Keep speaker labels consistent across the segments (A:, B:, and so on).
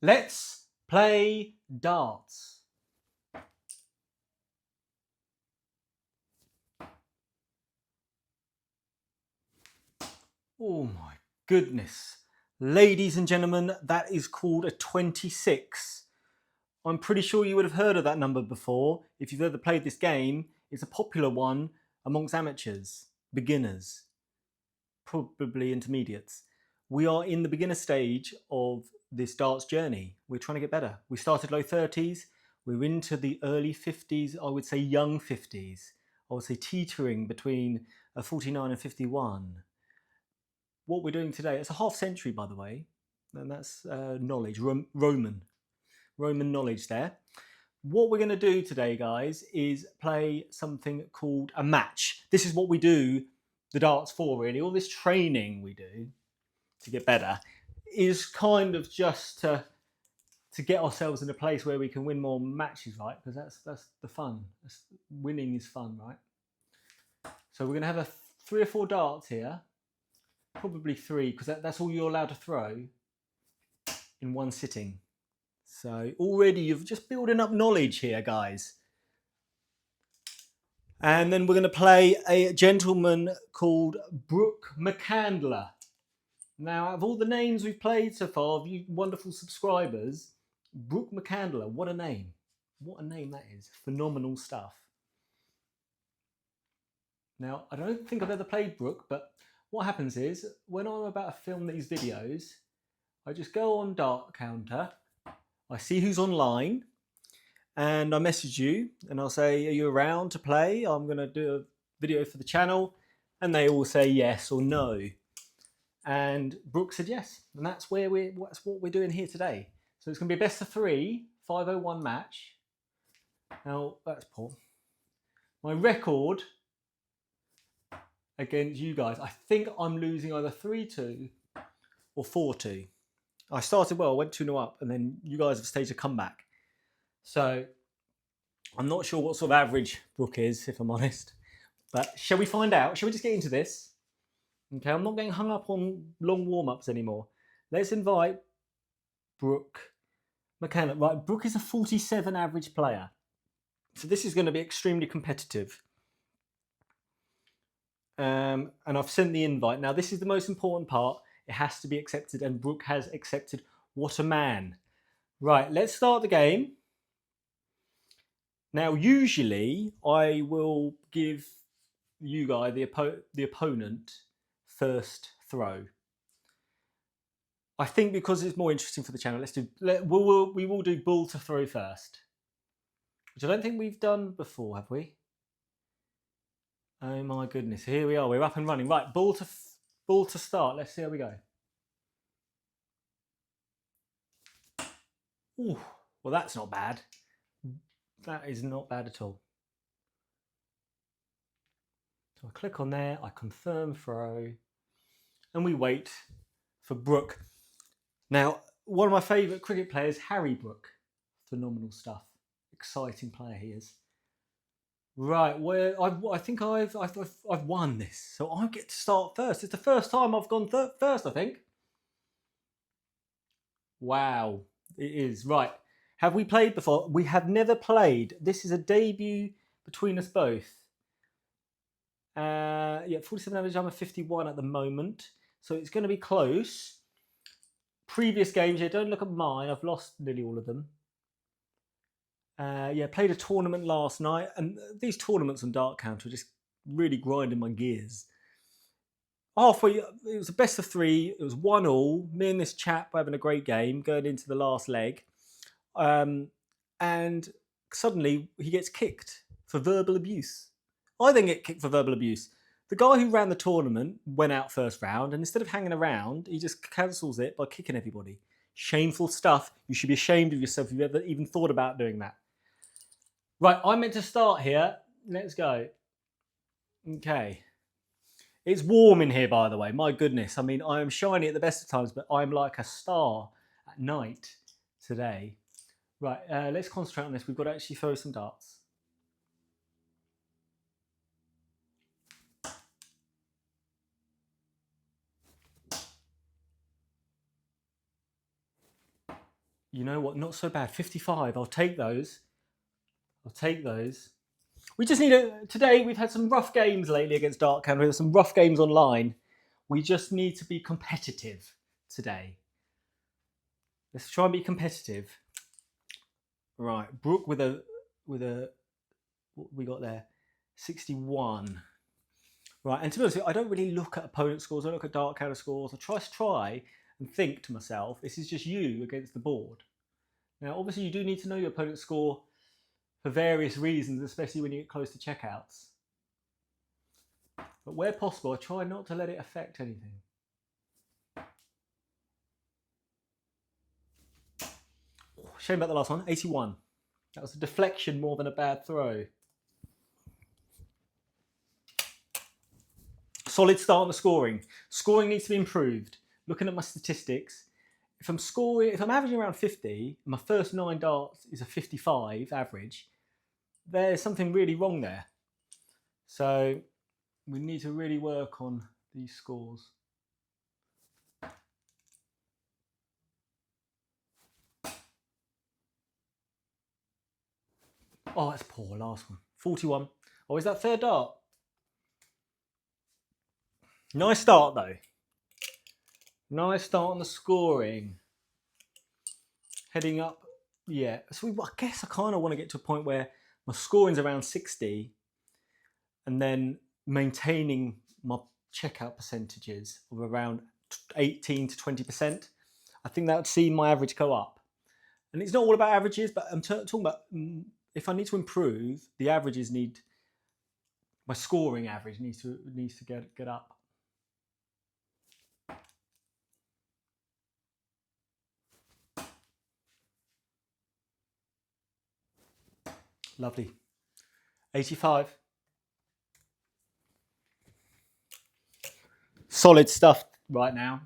A: Let's play darts. Oh my goodness. Ladies and gentlemen, that is called a 26. I'm pretty sure you would have heard of that number before. If you've ever played this game, it's a popular one amongst amateurs, beginners, probably intermediates. We are in the beginner stage of this darts journey. We're trying to get better. We started low 30s. We're into the early 50s. I would say young 50s. I would say teetering between 49 and 51. What we're doing today, it's a half century, by the way, and that's knowledge, Roman knowledge there. What we're going to do today, guys, is play something called a match. This is what we do the darts for, really. All this training we do to get better is kind of just to get ourselves in a place where we can win more matches, right? Because that's the fun. Winning is fun, right? So we're going to have 3 or 4 darts here. Probably 3, because that's all you're allowed to throw in one sitting. So already you're just building up knowledge here, guys. And then we're going to play a gentleman called Brook McCandler. Now, out of all the names we've played so far, of you wonderful subscribers, Brook McCandler, what a name. What a name that is. Phenomenal stuff. Now, I don't think I've ever played Brook, but what happens is, when I'm about to film these videos, I just go on DartCounter, I see who's online, and I message you, and I'll say, are you around to play? I'm going to do a video for the channel, and they all say yes or no. And Brook said yes, and that's what we're doing here today. So it's going to be a best of 3, 501 match. Now, that's poor. My record against you guys, I think I'm losing either 3-2 or 4-2. I started well, I went 2-0 up, and then you guys have staged a comeback. So I'm not sure what sort of average Brook is, if I'm honest. But shall we find out? Shall we just get into this? Okay, I'm not getting hung up on long warm-ups anymore. Let's invite Brook McCandler. Right, Brook is a 47 average player. So this is going to be extremely competitive. And I've sent the invite. Now, this is the most important part. It has to be accepted, and Brook has accepted. What a man. Right, let's start the game. Now, usually, I will give you guys, the opponent, first throw. I think because it's more interesting for the channel, we will do ball to throw first. Which I don't think we've done before, have we? Oh my goodness, here we are, we're up and running. Right, ball to start. Let's see how we go. Ooh, well, that's not bad. That is not bad at all. So I click on there, I confirm throw, and we wait for Brook. Now, one of my favourite cricket players, Harry Brook. Phenomenal stuff. Exciting player he is. Right, I think I've won this, so I get to start first. It's the first time I've gone first, I think. Wow, it is. Right, have we played before? We have never played. This is a debut between us both. Yeah, 47 average. I'm a 51 at the moment, so it's going to be close. Previous games here, don't look at mine. I've lost nearly all of them. Yeah, played a tournament last night, and these tournaments on DartCounter are just really grinding my gears. Halfway, it was a best of 3. It was 1-1. Me and this chap were having a great game going into the last leg, and suddenly he gets kicked for verbal abuse. I then get kicked for verbal abuse. The guy who ran the tournament went out first round, and instead of hanging around, he just cancels it by kicking everybody. Shameful stuff. You should be ashamed of yourself if you've ever even thought about doing that. Right, I'm meant to start here. Let's go. Okay. It's warm in here, by the way. My goodness. I mean, I am shiny at the best of times, but I'm like a star at night today. Right, let's concentrate on this. We've got to actually throw some darts. You know what? Not so bad. 55. I'll take those. I'll take those. We just need today we've had some rough games lately against DartCounter. There's some rough games online. We just need to be competitive today. Let's try and be competitive. Right, Brook with a what we got there? 61. Right, and to be honest, I don't really look at opponent scores. I look at DartCounter scores. I try and think to myself, this is just you against the board. Now, obviously, you do need to know your opponent's score for various reasons, especially when you get close to checkouts. But where possible, I try not to let it affect anything. Shame about the last one, 81. That was a deflection more than a bad throw. Solid start on the scoring. Scoring needs to be improved. Looking at my statistics, if I'm averaging around 50, and my first 9 darts is a 55 average, there's something really wrong there. So we need to really work on these scores. Oh, that's poor, last one. 41. Oh, is that third dart? Nice start though. Nice start on the scoring. Heading up, yeah. So I guess I kind of want to get to a point where my scoring's around 60 and then maintaining my checkout percentages of around 18 to 20%. I think that would see my average go up. And it's not all about averages, but I'm talking about if I need to improve, the averages need, my scoring average needs to get up. Lovely. 85. Solid stuff right now.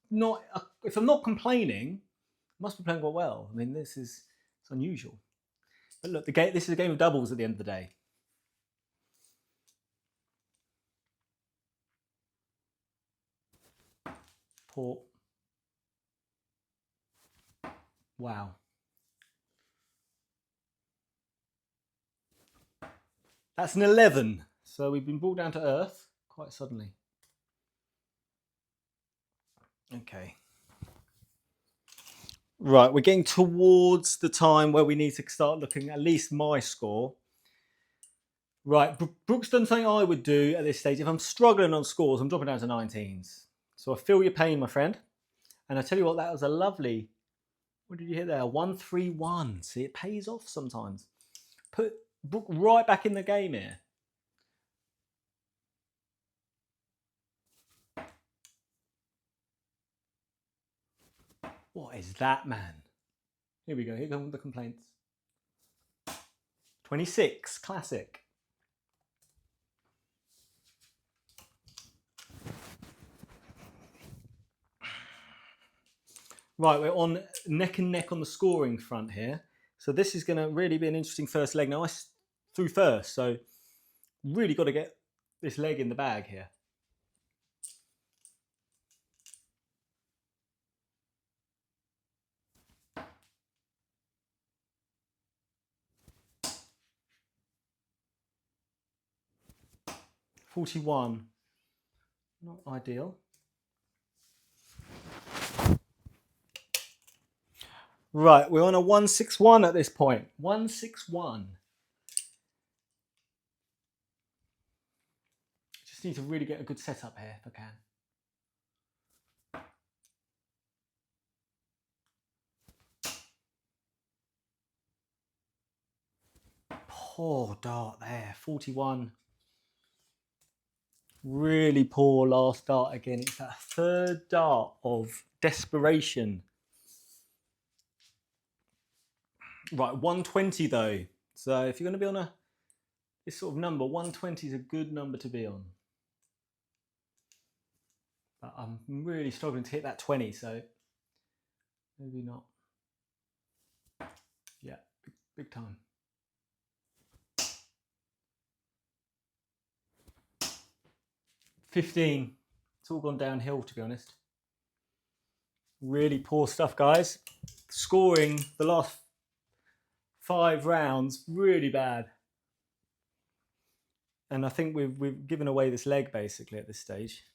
A: Not if I'm not complaining, I must be playing quite well. I mean, it's unusual. But look, this is a game of doubles at the end of the day. Poor. Wow. That's an 11. So we've been brought down to earth quite suddenly. Okay. Right, we're getting towards the time where we need to start looking at least my score. Right, Brook's done something I would do at this stage. If I'm struggling on scores, I'm dropping down to 19s. So I feel your pain, my friend. And I tell you what, that was a lovely, what did you hit there? 1-3-1. See, it pays off sometimes. Put Brook right back in the game here. What is that, man? Here we go. Here come the complaints. 26, classic. Right, we're on neck and neck on the scoring front here. So this is going to really be an interesting first leg. Now I threw first, so really got to get this leg in the bag here. .41, not ideal. Right, we're on a 1-6-1 at this point. 1-6-1. Just need to really get a good setup here if I can. Poor dart there, 41. Really poor last dart again. It's that third dart of desperation. Right, 120 though. So if you're going to be on this sort of number, 120 is a good number to be on. But I'm really struggling to hit that 20, so maybe not. Yeah, big time. 15. It's all gone downhill, to be honest. Really poor stuff, guys. Scoring the last 5 rounds, really bad. And I think we've given away this leg basically at this stage.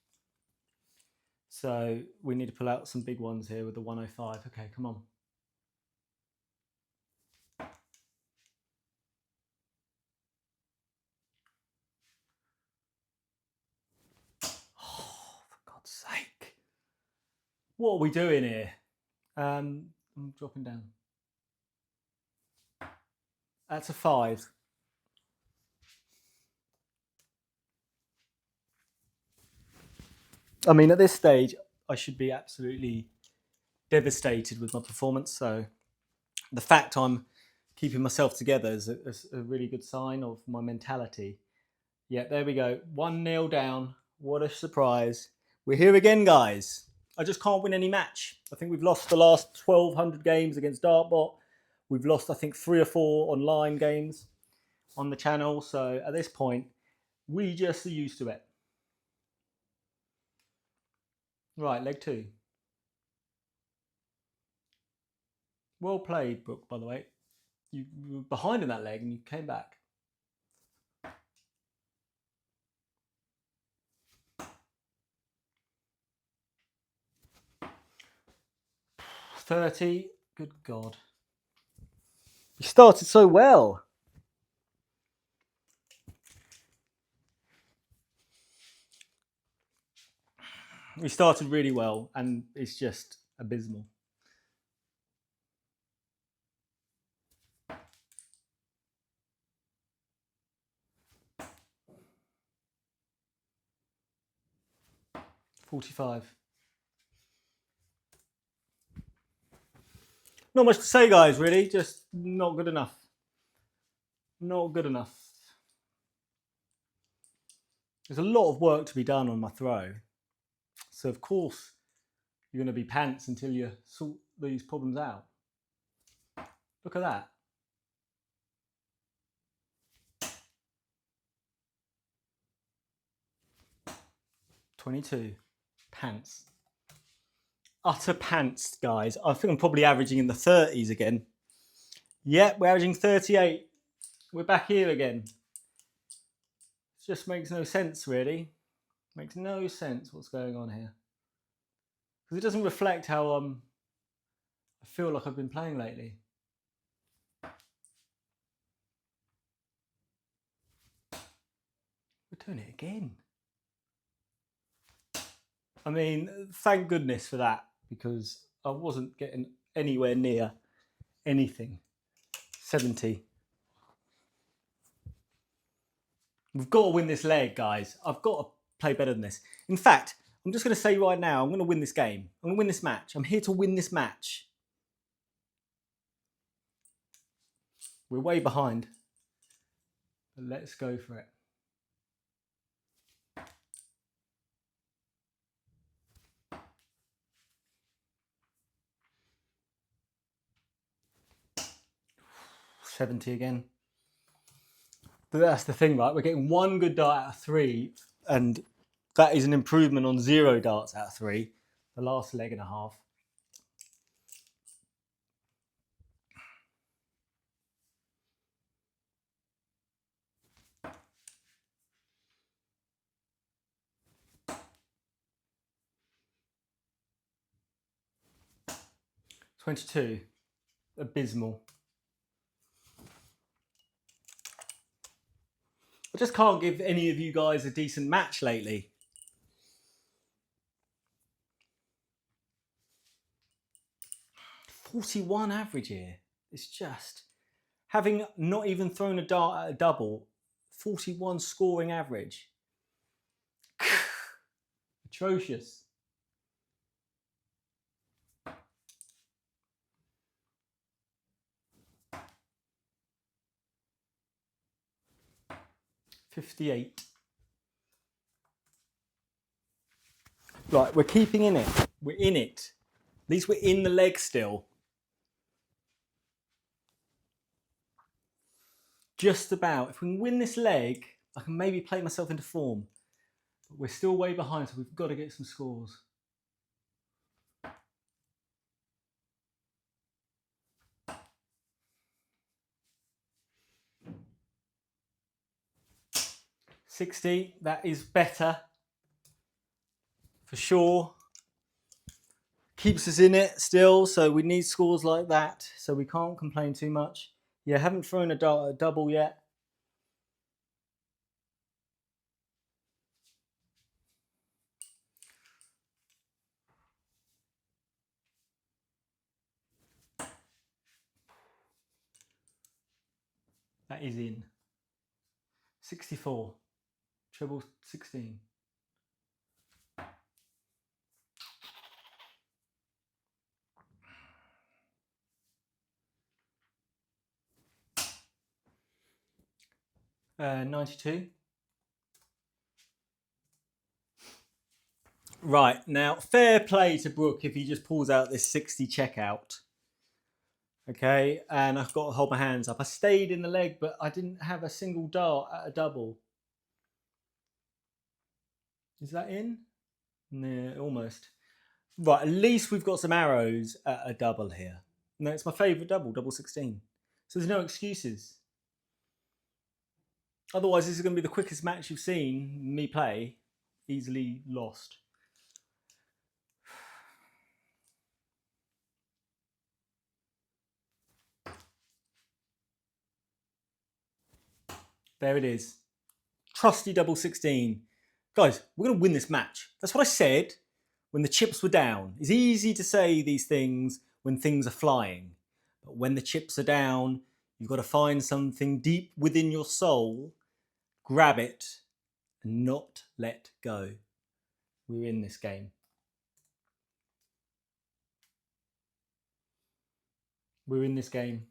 A: So we need to pull out some big ones here with the 105. Okay, come on. Oh, for God's sake. What are we doing here? I'm dropping down. That's a 5. I mean, at this stage, I should be absolutely devastated with my performance. So the fact I'm keeping myself together is a really good sign of my mentality. Yeah, there we go. 1-0 down. What a surprise. We're here again, guys. I just can't win any match. I think we've lost the last 1,200 games against Dartbot. We've lost, I think, 3 or 4 online games on the channel. So at this point, we just are used to it. Right, leg 2. Well played, Brook, by the way. You were behind in that leg and you came back. $30. Good God. You started so well. We started really well and it's just abysmal. $45. Not much to say, guys, really. Just not good enough. Not good enough. There's a lot of work to be done on my throw. So, of course, you're going to be pants until you sort these problems out. Look at that. $22. Pants. Utter pants, guys. I think I'm probably averaging in the 30s again. Yep, we're averaging 38. We're back here again. It just makes no sense, really. Makes no sense what's going on here. Because it doesn't reflect how I feel like I've been playing lately. We're doing it again. I mean, thank goodness for that, because I wasn't getting anywhere near anything. 70. We've got to win this leg, guys. I've got to play better than this. In fact, I'm just going to say right now, I'm going to win this game. I'm going to win this match. I'm here to win this match. We're way behind. But let's go for it. $70 again. But that's the thing, right? We're getting 1 good dart out of 3, and that is an improvement on 0 darts out of 3. The last leg and a half. $22. Abysmal. I just can't give any of you guys a decent match lately. $41 average here. It's just, having not even thrown a dart at a double, 41 scoring average. Atrocious. $58. Right, we're keeping in it. We're in it. At least we're in the leg still. Just about. If we can win this leg, I can maybe play myself into form. But we're still way behind, so we've got to get some scores. 60, that is better. For sure. Keeps us in it still, so we need scores like that, so we can't complain too much. Yeah, haven't thrown a double yet. That is in. 64. Treble 16. Uh, 92. Right, now fair play to Brook if he just pulls out this 60 checkout. Okay, and I've got to hold my hands up. I stayed in the leg, but I didn't have a single dart at a double. Is that in? No, almost. Right, at least we've got some arrows at a double here. No, it's my favourite double, double 16. So there's no excuses. Otherwise, this is going to be the quickest match you've seen me play. Easily lost. There it is. Trusty double 16. Guys, we're going to win this match. That's what I said when the chips were down. It's easy to say these things when things are flying. But when the chips are down, you've got to find something deep within your soul, grab it, and not let go. We're in this game. We're in this game.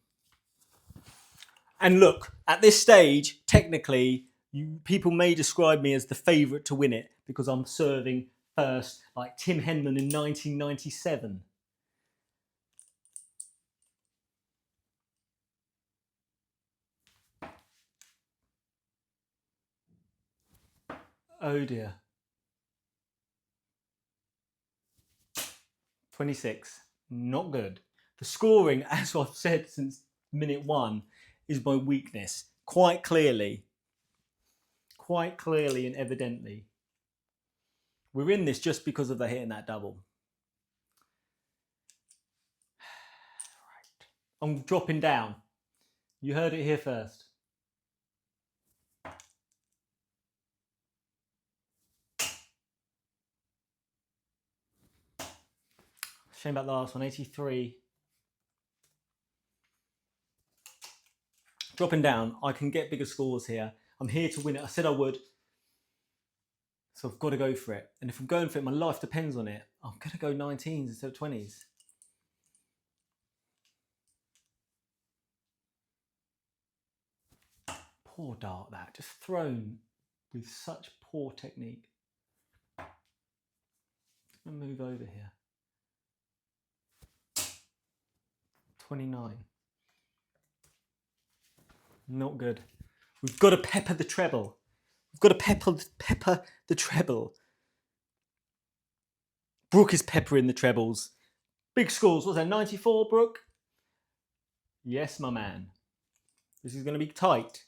A: And look, at this stage, technically, people may describe me as the favourite to win it because I'm serving first, like Tim Henman in 1997. Oh dear. 26. Not good. The scoring, as I've said since minute 1, is my weakness. Quite clearly. Quite clearly and evidently. We're in this just because of the hit in that double. Right. I'm dropping down. You heard it here first. Shame about the last one, 83. Dropping down, I can get bigger scores here. I'm here to win it. I said I would. So I've got to go for it. And if I'm going for it, my life depends on it. I'm going to go 19s instead of 20s. Poor dart, that. Just thrown with such poor technique. I'm going to move over here. 29. Not good. We've got to pepper the treble. We've got to pepper the treble. Brook is peppering the trebles. Big scores. What's that, 94, Brook? Yes, my man. This is going to be tight.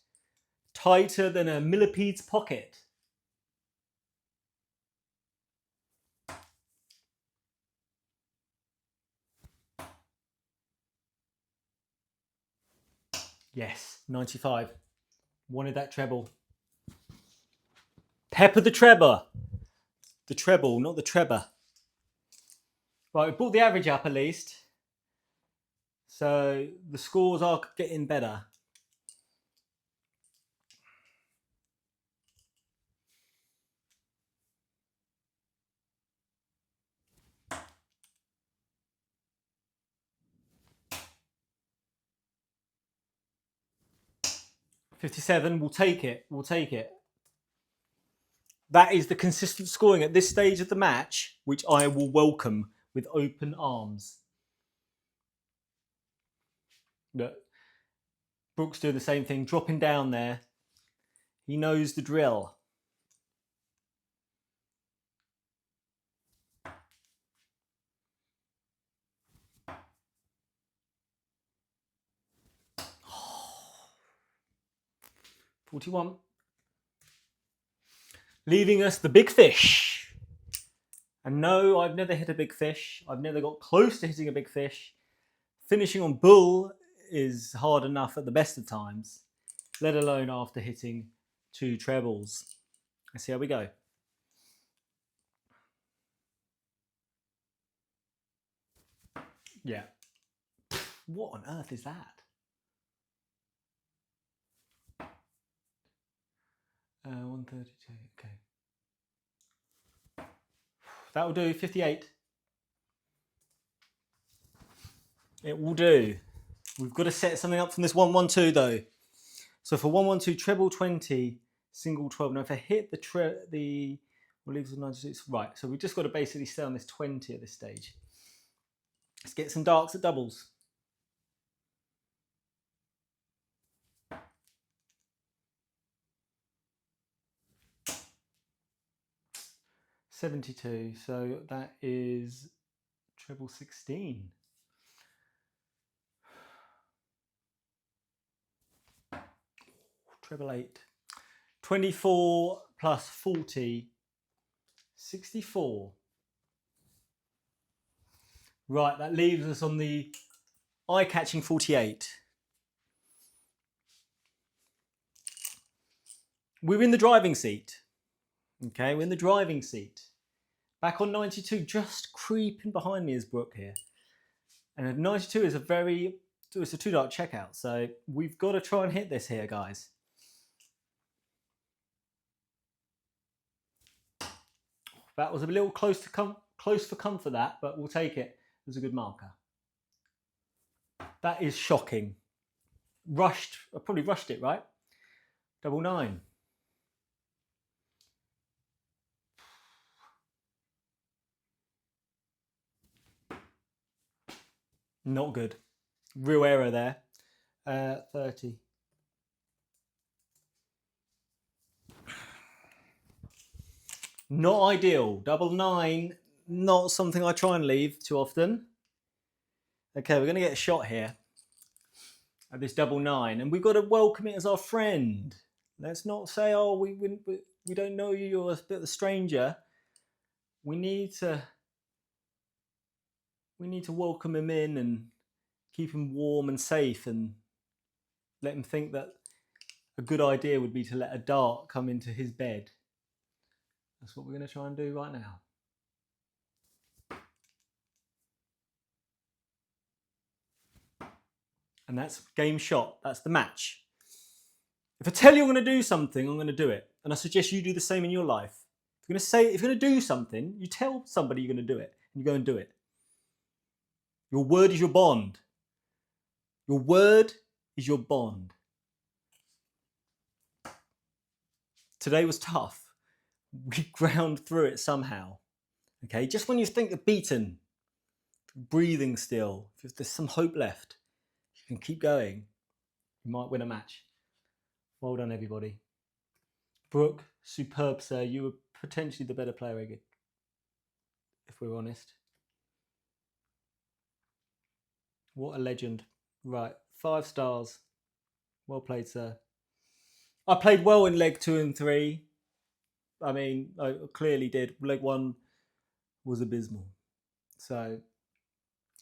A: Tighter than a millipede's pocket. Yes, 95. Wanted that treble. Pepper the treble. The treble, not the trebber. Right, we brought the average up at least. So the scores are getting better. $57, we'll take it. We'll take it. That is the consistent scoring at this stage of the match, which I will welcome with open arms. Look, Brook's doing the same thing, dropping down there. He knows the drill. Oh. 41. leaving us the big fish. And no, I've never hit a big fish. I've never got close to hitting a big fish. Finishing on bull is hard enough at the best of times, let alone after hitting 2 trebles. Let's see how we go. Yeah. What on earth is that? 132, okay. That will do, 58. It will do. We've got to set something up from this 112 though. So for 112 treble 20, single 12. Now if I hit the we'll leave it 96. Right, so we've just got to basically stay on this 20 at this stage. Let's get some darks at doubles. $72, so that is treble 16. Treble 8. 24 plus 40, 64. Right, that leaves us on the eye-catching 48. We're in the driving seat. Okay, we're in the driving seat. Back on 92, just creeping behind me is Brook here. And 92 is it's a 2 dart checkout, so we've got to try and hit this here, guys. That was a little close for comfort, that, but we'll take it as a good marker. That is shocking. Rushed, I probably rushed it, right? Double 9. Not good. Real error there. 30. Not ideal. Double 9, not something I try and leave too often. Okay, we're going to get a shot here at this double 9, and we've got to welcome it as our friend. Let's not say, oh, we don't know you, you're a bit of a stranger. We need to welcome him in and keep him warm and safe, and let him think that a good idea would be to let a dart come into his bed. That's what we're going to try and do right now. And that's game shot. That's the match. If I tell you I'm going to do something, I'm going to do it. And I suggest you do the same in your life. If you're going to do something, you tell somebody you're going to do it, and you go and do it. Your word is your bond. Your word is your bond. Today was tough. We ground through it somehow. Okay, just when you think you're beaten, breathing still, if there's some hope left, you can keep going. You might win a match. Well done, everybody. Brook, superb, sir. You were potentially the better player, if we're honest. What a legend. Right, 5 stars. Well played, sir. I played well in leg 2 and 3. I mean, I clearly did. Leg 1 was abysmal. So,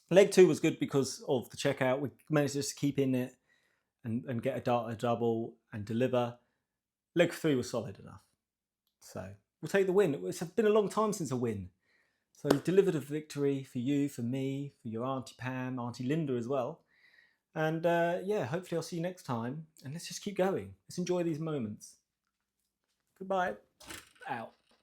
A: leg 2 was good because of the checkout. We managed to just keep in it and get a dart, a double, and deliver. Leg 3 was solid enough. So, we'll take the win. It's been a long time since a win. So, you've delivered a victory for you, for me, for your Auntie Pam, Auntie Linda as well. And yeah, hopefully I'll see you next time. And let's just keep going. Let's enjoy these moments. Goodbye. Out.